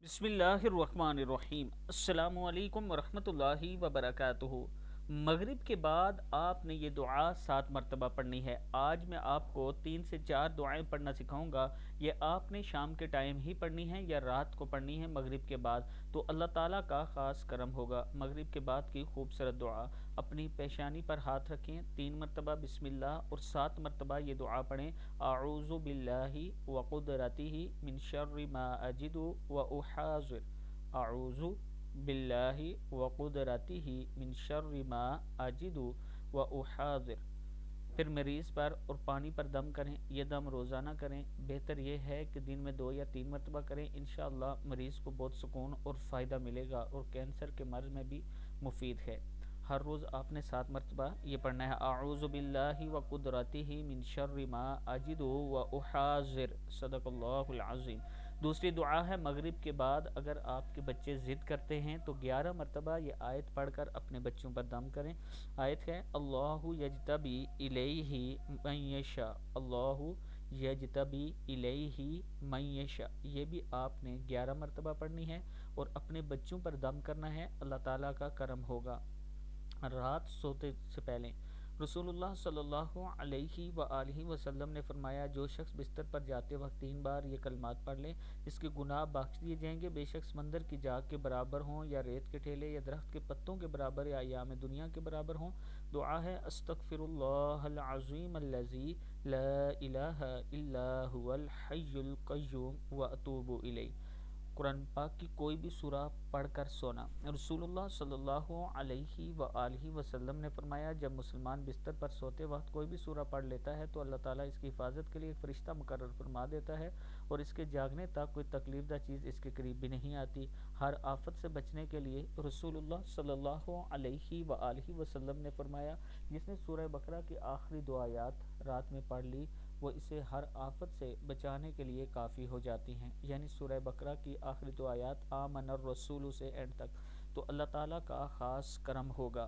بسم اللہ الرحمن الرحیم۔ السلام علیکم ورحمۃ اللہ وبرکاتہ۔ مغرب کے بعد آپ نے یہ دعا 7 مرتبہ پڑھنی ہے۔ آج میں آپ کو 3 سے 4 دعائیں پڑھنا سکھاؤں گا۔ یہ آپ نے شام کے ٹائم ہی پڑھنی ہے یا رات کو پڑھنی ہے مغرب کے بعد، تو اللہ تعالیٰ کا خاص کرم ہوگا۔ مغرب کے بعد کی خوبصورت دعا، اپنی پیشانی پر ہاتھ رکھیں، 3 مرتبہ بسم اللہ اور 7 مرتبہ یہ دعا پڑھیں، اعوذ باللہ وقدرتہ من شر ما اجد واحاذر، اعوذ باللہ وقدرتہ من شر ما اجد واحاذر۔ پھر مریض پر اور پانی پر دم کریں۔ یہ دم روزانہ کریں، بہتر یہ ہے کہ دن میں 2 یا 3 مرتبہ کریں، انشاءاللہ مریض کو بہت سکون اور فائدہ ملے گا، اور کینسر کے مرض میں بھی مفید ہے۔ ہر روز آپ نے 7 مرتبہ یہ پڑھنا ہے، اعوذ باللہ وقدرتہ من شر ما اجد واحاذر، صدق اللہ العظیم۔ دوسری دعا ہے مغرب کے بعد اگر آپ کے بچے ضد کرتے ہیں تو 11 مرتبہ یہ آیت پڑھ کر اپنے بچوں پر دم کریں۔ آیت ہے، اللہ یجتبی الیہ من یشاء، اللہ یجتبی الیہ من یشاء، یہ بھی آپ نے 11 مرتبہ پڑھنی ہے اور اپنے بچوں پر دم کرنا ہے، اللہ تعالیٰ کا کرم ہوگا۔ رات سوتے سے پہلے رسول اللہ صلی اللہ علیہ وآلہ وسلم نے فرمایا، جو شخص بستر پر جاتے وقت 3 بار یہ کلمات پڑھ لے اس کے گناہ بخش دیے جائیں گے، بے شک سمندر کی جاگ کے برابر ہوں یا ریت کے ٹھیلے یا درخت کے پتوں کے برابر یا ایام دنیا کے برابر ہوں۔ دعا ہے، استغفر اللہ العظیم الذی لا الہ الا هو الحی القیوم واتوب الیہ۔ قرآن پاک کی کوئی بھی سورہ پڑھ کر سونا۔ رسول اللہ صلی اللہ علیہ وآلہ وسلم نے فرمایا، جب مسلمان بستر پر سوتے وقت کوئی بھی سورہ پڑھ لیتا ہے تو اللہ تعالیٰ اس کی حفاظت کے لیے ایک فرشتہ مقرر فرما دیتا ہے، اور اس کے جاگنے تک کوئی تکلیف دہ چیز اس کے قریب بھی نہیں آتی۔ ہر آفت سے بچنے کے لیے رسول اللہ صلی اللہ علیہ وآلہ وسلم نے فرمایا، جس نے سورہ بقرہ کی آخری 2 آیات رات میں پڑھ لی وہ اسے ہر آفت سے بچانے کے لیے کافی ہو جاتی ہیں، یعنی سورہ بقرہ کی آخری 2 آیات آمن الرسول سے اینڈ تک، تو اللہ تعالیٰ کا خاص کرم ہوگا۔